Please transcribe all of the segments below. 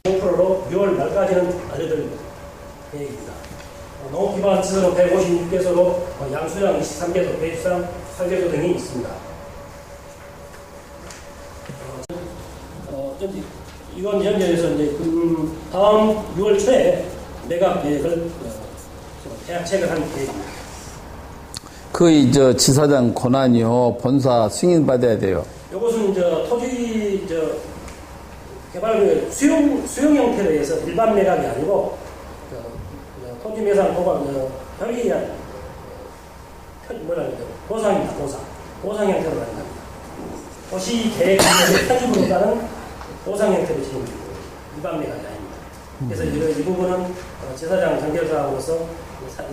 프로로 6월 말까지는 알려드릴 계획입니다. 농업 기반 시설은 156개소로 양수장 23개소, 배수장 8개소 등이 있습니다. 이건 현재에서 이제 다음 6월 초에 내가 계획을 체결한 계획입니다. 그 지사장 권한이요 본사 승인 받아야 돼요. 이것은 토지 개발 수용 형태로 해서 일반 매각이 아니고 토지 매상 도박 별개한 보상입니다. 보상 형태로 가는 겁니다. 도시 계획 편집으로 따른 보상 형태로 진행 중이고 일반 매각이 아닙니다. 그래서 이 부분은 지사장 단결사하고서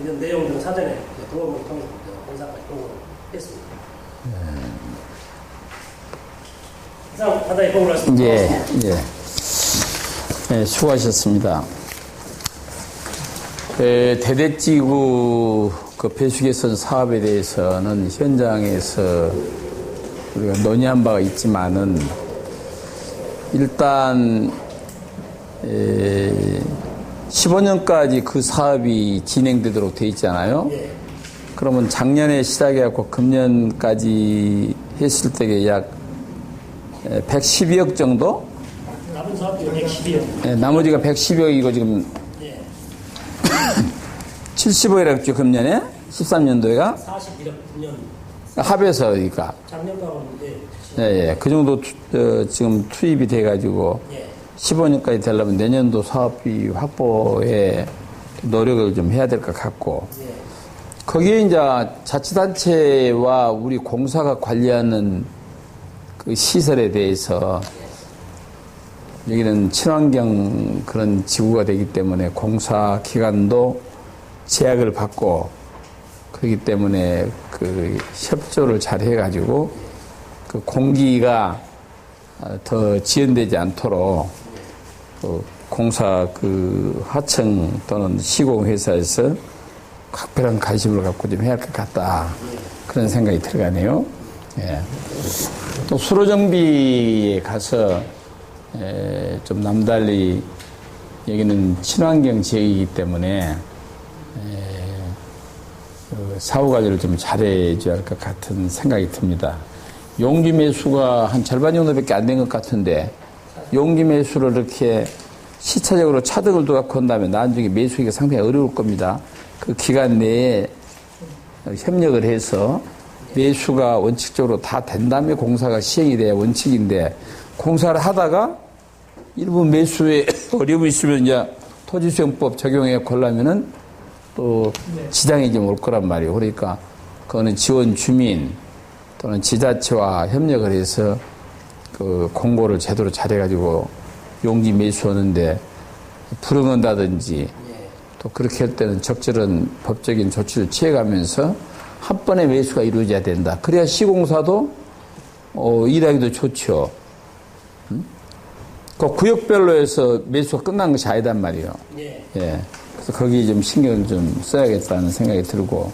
이런 내용들은 사전에 도움을 통해서 본사까지 보고를 했습니다. 이상 간단히 보고를 했습니다. 예, 수고하셨습니다. 대대지구 배수개선 사업에 대해서는 현장에서 우리가 논의한 바가 있지만은 일단 15년까지 그 사업이 진행되도록 돼 있잖아요. 예. 그러면 작년에 시작해갖고 금년까지 했을 때에 약 112억 정도? 남은 사업비 112억. 네, 나머지가 110억이고 지금 예. 70억이라고 금년에 13년도에가 41억 9년. 합해서 그러니까 작년하고 예, 그 정도 지금 투입이 돼가지고 예. 15년까지 되려면 내년도 사업비 확보에 노력을 좀 해야 될 것 같고 예. 거기에 이제 자치단체와 우리 공사가 관리하는 그 시설에 대해서 여기는 친환경 그런 지구가 되기 때문에 공사 기간도 제약을 받고 그렇기 때문에 그 협조를 잘 해가지고 그 공기가 더 지연되지 않도록 그 공사 그 하청 또는 시공회사에서 각별한 관심을 갖고 좀 해야 할 것 같다. 그런 생각이 들어가네요. 예. 또 수로정비에 가서 좀 남달리 여기는 친환경 지역이기 때문에 그 사후 관리를 좀 잘해줘야 할 것 같은 생각이 듭니다. 용지 매수가 한 절반 정도밖에 안 된 것 같은데 용지 매수를 이렇게 시차적으로 차등을 두고 한다면 나중에 매수하기가 상당히 어려울 겁니다. 그 기간 내에 협력을 해서 매수가 원칙적으로 다 된 다음에 공사가 시행이 돼야 원칙인데 공사를 하다가 일부 매수에 어려움이 있으면 이제 토지수용법 적용해 걸려면은 또 지장이 좀 올 거란 말이에요. 그러니까 그거는 지원 주민 또는 지자체와 협력을 해서 그 공고를 제대로 잘해가지고 용지 매수하는데 불응한다든지 또 그렇게 할 때는 적절한 법적인 조치를 취해가면서 한 번에 매수가 이루어져야 된다. 그래야 시공사도 일하기도 좋죠. 그 구역별로 해서 매수가 끝난 것이 아니단 말이에요. 예. 그래서 거기에 좀 신경을 좀 써야겠다는 생각이 들고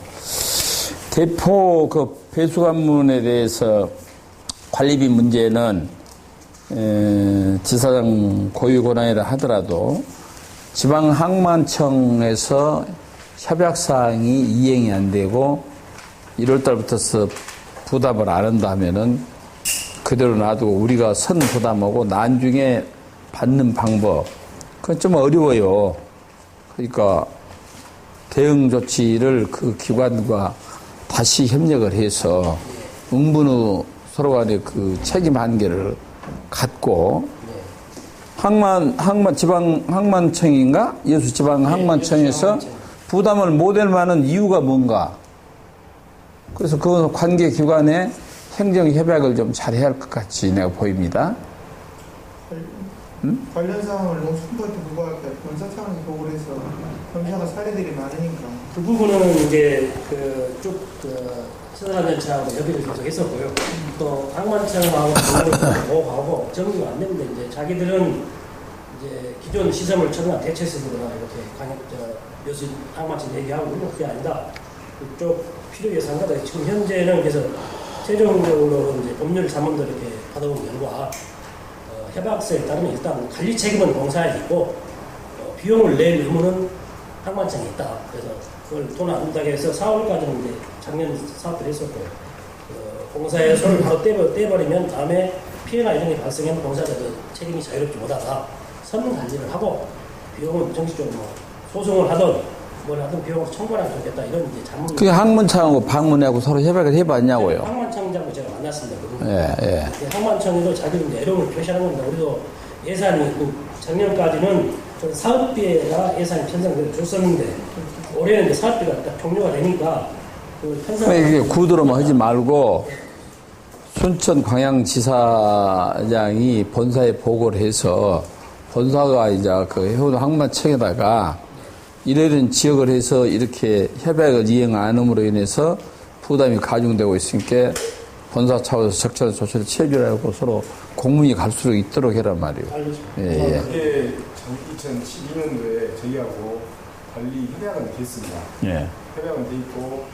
대포 그 배수관문에 대해서 관리비 문제는 지사장 고유 권한이라 하더라도 지방항만청에서 협약사항이 이행이 안 되고 1월달부터 부담을 안 한다 하면은 그대로 놔두고 우리가 선 부담하고 나중에 받는 방법 그건 좀 어려워요. 그러니까 대응 조치를 그 기관과 다시 협력을 해서 응분후 서로 간의 그 책임 한계를 갖고 지방항만청인가? 여수지방항만청에서 부담을 못할 만한 이유가 뭔가? 그래서 그 관계 기관에 행정협약을 좀 잘해야 할 것 같이 내가 보입니다. 관련 사항을 농수부한테 보고할 때 본사청에서 보고를 해서 검사가 사례들이 많으니까 그 부분은 이제 쭉 시설안전처하고 협의를 계속 했었고요. 또 항만청하고 보고하고 정리가 안 되는데 이제 자기들은 이제 기존 시설물 청약 대체수들이나 이렇게 여수 항만청 얘기하고 그게 아니다. 그쪽 필요 예산과다 지금 현재는 그래서 최종적으로 이제 법률 자문도 이렇게 받아본 결과 해박서에 따르면 일단 관리 책임은 공사에 있고 비용을 낼 의무는 항만청에 있다. 그래서 그걸 돈 안 든다고 해서 4월까지는 이제 작년 사업을 했었고 공사에 손을 바로 떼버리면 다음에 피해나 이런 게 발생하면 공사가 책임이 자유롭지 못하다. 선문 관리를 하고 비용은 정식적으로 뭐 소송을 하든 뭘 하든 비용을 청구를 하면 좋겠다. 이런 이제 자문. 그게 항만청하고 방문하고 서로 협약을 해봤냐고요. 항만청장하고 제가 만났습니다. 예. 항만청에도 자기들 이제 애로움을 표시하는 겁니다. 우리도 예산이 작년까지는 사업비에다 예산이 편성돼서 줬었는데 올해는 이제 사업비가 딱 종료가 되니까 그 편성. 이게 구두로만 하지 말고 순천 광양지사장이 본사에 보고를 해서 본사가 이제 그 해운 항만청에다가 이런 지역을 해서 이렇게 협약을 이행 안 함으로 인해서 부담이 가중되고 있으니까 본사 차원에서 적절한 조치를 취해주라고 서로 공문이 갈수록 있도록 해란 말이에요. 알겠습니다. 그게 2012년도에 저희하고 관리 협약은 됐습니다. 예. 협약은 돼 있고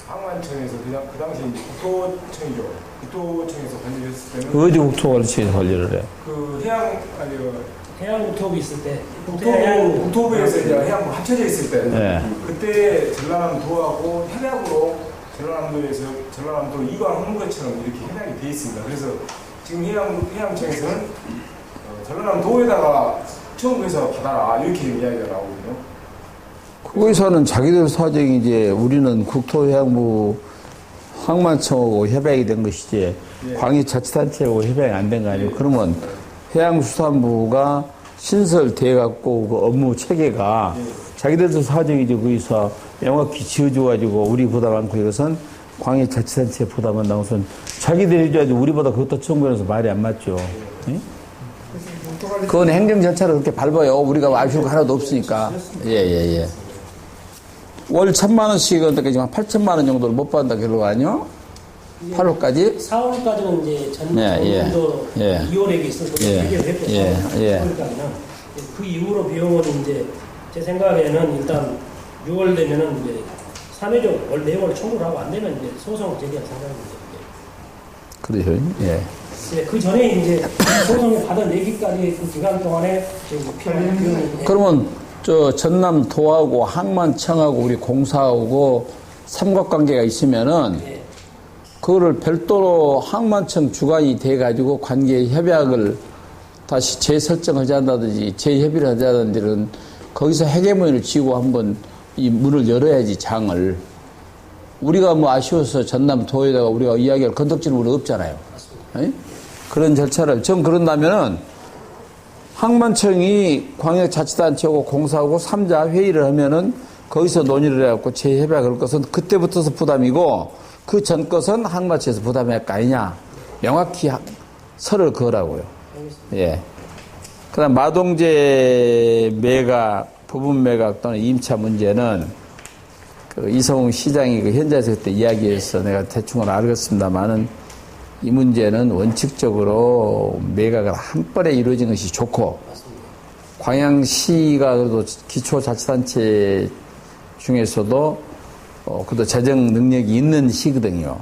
항만청에서 그 당시에 이제 국토청이죠. 국토청에서 관리를 했을 때는 어디 국토관리청에서 관리를 해? 그 해양국토부 있을 때 국토부에서 이제 해양부 합쳐져 있을 때 네. 그때 전라남도하고 협약으로 전라남도 이관하는 것처럼 이렇게 협약이 돼 있습니다. 그래서 지금 해양청에서는 전라남도에다가 청구해서 받아라 이렇게 이야기가 나오거든요. 거기서는 자기들 사정이 이제 우리는 국토해양부 항만청하고 협약이 된 것이지 예. 광해자치단체하고 협약이 안 된 거 아니에요. 그러면 해양수산부가 신설돼갖고 그 업무 체계가 자기들도 사정이지 거기서 명확히 지어줘가지고 우리 부담 않고 이것은 광해자치단체 부담한다고 해서 자기들이 해줘야지 우리보다 그것도 청구해서 말이 안 맞죠. 응? 그건 행정 절차를 그렇게 밟아요. 우리가 아쉬울 거 하나도 없으니까. 예. 월 1,000만 원씩 언제까지 한 8천만 원 정도를 못 받는다 결론 아니요? 8월까지? 4월까지는 이제 예. 전년도 예. 2월에 있어서 예. 얘기를 했고 예. 4월까지는 그 이후로 비용은 이제 제 생각에는 일단 6월 되면은 이제 3회적 월 내용을 청구를 하고 안 되면 이제 소송을 제기할 생각입니다. 그래요. 예. 그 전에 이제 소송을 받아내기까지 그 기간 동안에 필요한 비용이 그러면 저 전남도하고 항만청하고 우리 공사하고 삼각관계가 있으면은 예. 그거를 별도로 항만청 주관이 돼가지고 관계 협약을 다시 재설정하지 않다든지 재협의를 하지 않는지는 거기서 해계문을 쥐고 한번 이 문을 열어야지 장을. 우리가 뭐 아쉬워서 전남도에다가 우리가 이야기할 건덕지는 우리 없잖아요. 에? 그런 절차를 전 그런다면은 항만청이 광역자치단체하고 공사하고 3자 회의를 하면은 거기서 논의를 해갖고 재협약을 것은 그때부터서 부담이고 그 전 것은 항만청에서 부담할 거 아니냐. 명확히 설을 그으라고요. 예. 그 다음 마동제 매각, 부분 매각 또는 임차 문제는 그 이성웅 시장이 그 현장에서 그때 이야기해서 내가 대충은 알겠습니다만은 이 문제는 원칙적으로 매각을 한 번에 이루어진 것이 좋고 광양시가 그래도 기초자치단체 중에서도 그래도 재정 능력이 있는 시거든요.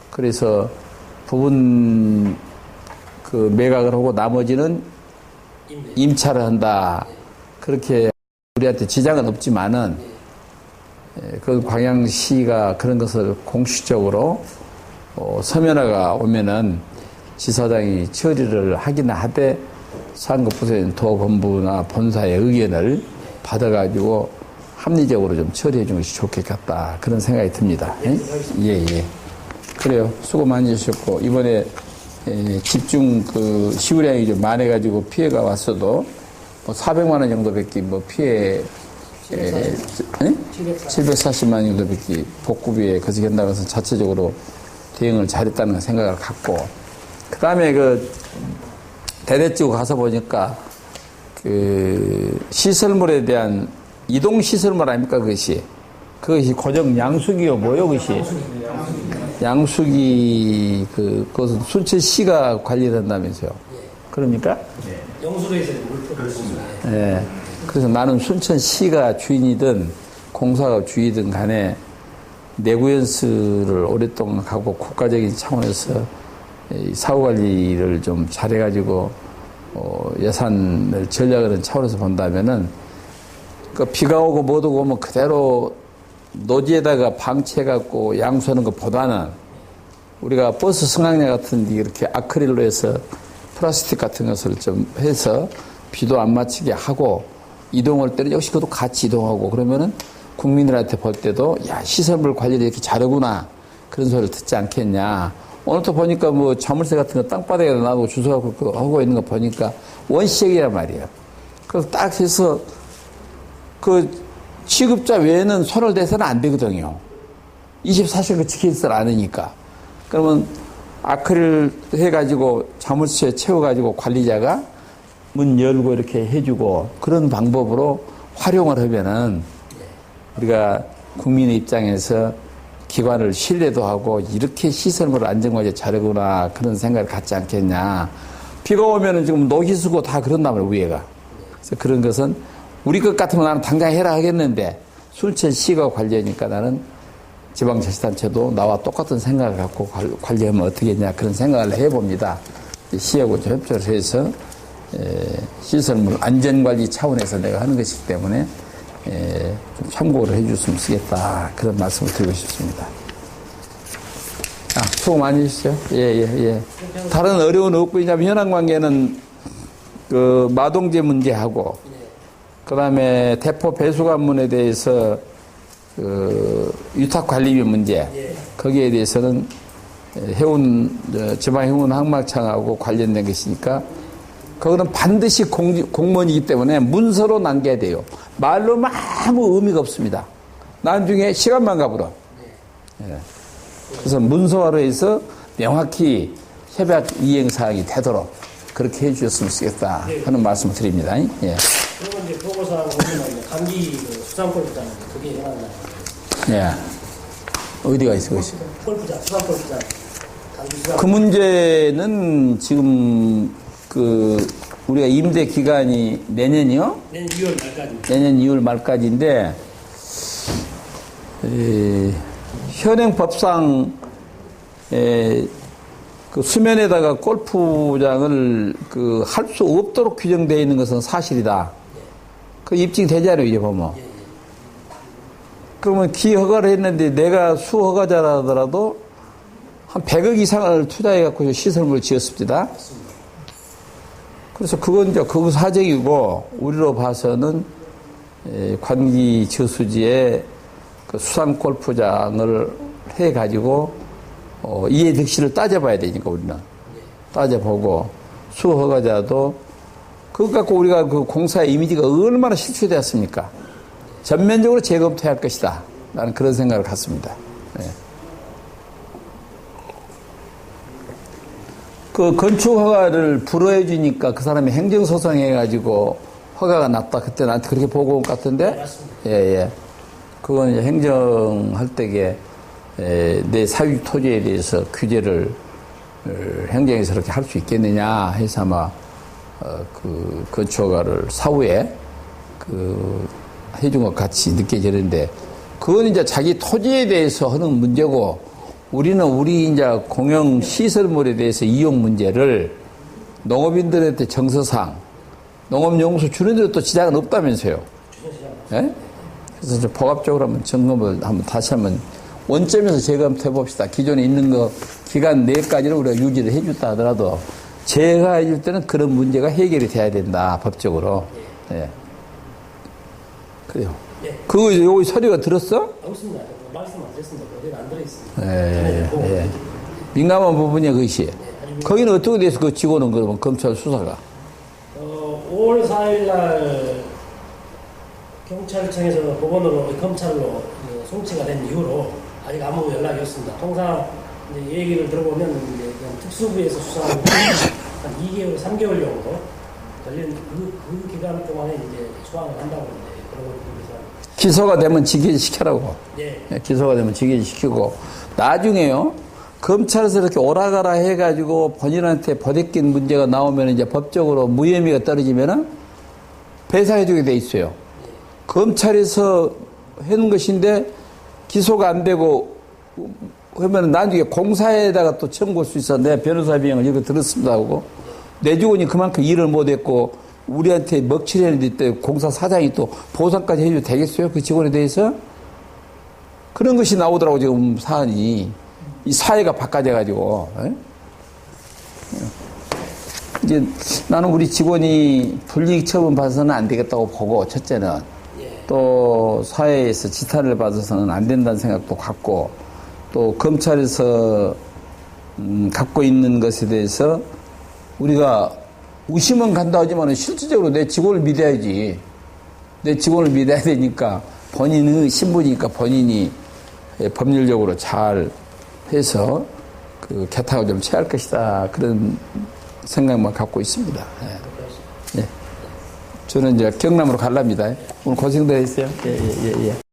그래서 부분 그 매각을 하고 나머지는 임차를 한다. 그렇게 우리한테 지장은 없지만은 그 광양시가 그런 것을 공식적으로 서면화가 오면은 지사장이 처리를 하긴 하되 상급부서인 도본부나 본사의 의견을 받아가지고 합리적으로 좀 처리해 주는 것이 좋겠다. 그런 생각이 듭니다. 예. 그래요. 수고 많이 해주셨고, 이번에 집중 그 시우량이 좀 많아가지고 피해가 왔어도 뭐 400만 원 정도밖에 뭐 피해 740만 원 정도밖에 복구비에 거치겠다고 해서 자체적으로 대응을 잘했다는 생각을 갖고, 그 다음에 그 대대지구 가서 보니까 그 시설물에 대한 이동 시설물 아닙니까 그것이 고정 양수기요 뭐요 그것이 양수기 그것은 순천시가 관리를 한다면서요. 그럽니까? 영수로에서 물 뿌렸습니다. 예. 그래서 나는 순천시가 주인이든 공사가 주인이든 간에 내구연수를 오랫동안 하고 국가적인 차원에서 사후 관리를 좀 잘해가지고 예산을 전략하는 차원에서 본다면은 그 비가 오고 못 오고 오면 그대로 노지에다가 방치해갖고 양수하는 것보다는 우리가 버스 승강장 같은 데 이렇게 아크릴로 해서 플라스틱 같은 것을 좀 해서 비도 안 맞히게 하고 이동할 때는 역시 그것도 같이 이동하고 그러면은 국민들한테 볼 때도 야, 시설물 관리를 이렇게 잘하구나. 그런 소리를 듣지 않겠냐. 오늘 또 보니까 뭐 자물쇠 같은 거 땅바닥에 놔두고 주워갖고 하고 있는 거 보니까 원시적이란 말이에요. 그래서 딱 해서 그 취급자 외에는 손을 대서는 안 되거든요. 24시간 지키지를 않으니까. 그러면 아크릴 해가지고 자물쇠 채워가지고 관리자가 문 열고 이렇게 해주고 그런 방법으로 활용을 하면은 우리가 국민의 입장에서 기관을 신뢰도 하고 이렇게 시설물을 안정화에 잘하구나 그런 생각을 갖지 않겠냐. 비가 오면은 지금 녹이 쓰고 다 그런단 말이에요, 위에가. 그래서 그런 것은 우리 것 같으면 나는 당장 해라 하겠는데 순천시가 관리하니까 나는 지방자치단체도 나와 똑같은 생각을 갖고 관리하면 어떻게 했냐 그런 생각을 해봅니다. 시하고 좀 협조를 해서 시설물 안전관리 차원에서 내가 하는 것이기 때문에 좀 참고를 해줬으면 쓰겠다 그런 말씀을 드리고 싶습니다. 수고 많이 해주세요. 예. 다른 어려운 없고 이제 현황관계는 그 마동제 문제하고 그 다음에 대포 배수관문에 대해서 그 유탁관리비 문제 거기에 대해서는 지방해운 항만청하고 관련된 것이니까 그거는 반드시 공무원이기 때문에 문서로 남겨야 돼요. 말로만 아무 의미가 없습니다. 나중에 시간만 가불어. 그래서 문서화로 해서 명확히 협약 이행사항이 되도록 그렇게 해주셨으면 좋겠다 하는 말씀을 드립니다. 예. 그러면 이제 보고서하고 보면 감기 그 수상골프장 그게 해당한다. 예. 어디가 있어, 그것이? 골프장, 수상골프장. 감기 수상. 그 문제는 지금 우리가 임대 기간이 내년이요? 내년 2월 말까지. 내년 2월 말까지인데, 현행 법상, 그 수면에다가 골프장을 할 수 없도록 규정되어 있는 것은 사실이다. 그 입증이 되잖아요, 이제 보면. 그러면 기허가를 했는데 내가 수허가자라 하더라도 한 100억 이상을 투자해갖고 시설물을 지었습니다. 그래서 그건 이제 그 사정이고, 우리로 봐서는 관기 저수지에 그 수상 골프장을 해가지고, 이해득실을 따져봐야 되니까, 우리는. 따져보고, 수허가자도, 그것 갖고 우리가 그 공사의 이미지가 얼마나 실추되었습니까? 전면적으로 재검토해야 할 것이다. 나는 그런 생각을 갖습니다. 네. 그 건축 허가를 불허해 주니까 그 사람이 행정소송해가지고 허가가 났다. 그때 나한테 그렇게 보고 온 것 같은데? 맞습니다. 예. 그건 이제 행정할 때에 내 사유 토지에 대해서 규제를 행정에서 그렇게 할 수 있겠느냐 해서 아마 그 건축 허가를 사후에 해준 것 같이 느껴지는데 그건 이제 자기 토지에 대해서 하는 문제고 우리는 우리 이제 공영 시설물에 대해서 이용 문제를 농업인들한테 정서상 농업용수 주는 데도 또 지장은 없다면서요. 예? 그래서 이제 복합적으로 한번 점검을 다시 한번 원점에서 재검토해 봅시다. 기존에 있는 거 기간 내까지는 우리가 유지를 해줬다 하더라도 제가 해줄 때는 그런 문제가 해결이 돼야 된다. 법적으로. 예. 그래요. 예. 그거 여기 서류가 들었어? 없습니다. 말씀 안 드렸습니다. 어디가 안 들어있습니다. 예. 민감한 부분이야, 그것이. 거기는 어떻게 돼서 그 직원은 그러면 검찰 수사가? 5월 4일 날 경찰청에서 법원으로 검찰로 송치가 된 이후로 아직 아무 연락이 없습니다. 통상 이제 얘기를 들어보면 이제 그냥 특수부에서 수사하는 한 2개월, 3개월 정도 걸리는 그 기간 동안에 이제 수강을 한다고 이제 그러고 있습니다. 기소가 되면 직위시켜라고. 예. 기소가 되면 직위시키고 나중에요. 검찰에서 이렇게 오라가라 해가지고 본인한테 버대낀 문제가 나오면 이제 법적으로 무혐의가 떨어지면은 배상해주게 돼 있어요. 검찰에서 해놓은 것인데 기소가 안 되고 하면 나중에 공사에다가 또 청구할 수 있어. 내 변호사 비용을 이렇게 들었습니다 하고 내 직원이 그만큼 일을 못했고 우리한테 먹칠을 했는데 공사 사장이 또 보상까지 해줘도 되겠어요? 그 직원에 대해서? 그런 것이 나오더라고 지금 사안이. 이 사회가 바꿔져가지고. 이제 나는 우리 직원이 불이익 처분 받아서는 안 되겠다고 보고, 첫째는. 또 사회에서 지탄을 받아서는 안 된다는 생각도 갖고, 또 검찰에서 갖고 있는 것에 대해서 우리가 의심은 간다 하지만 실질적으로 내 직원을 믿어야지. 내 직원을 믿어야 되니까 본인의 신분이니까 본인이 법률적으로 잘 해서 그 개탁을 좀 취할 것이다. 그런 생각만 갖고 있습니다. 예. 저는 이제 경남으로 갈랍니다. 오늘 고생들 했어요. 예.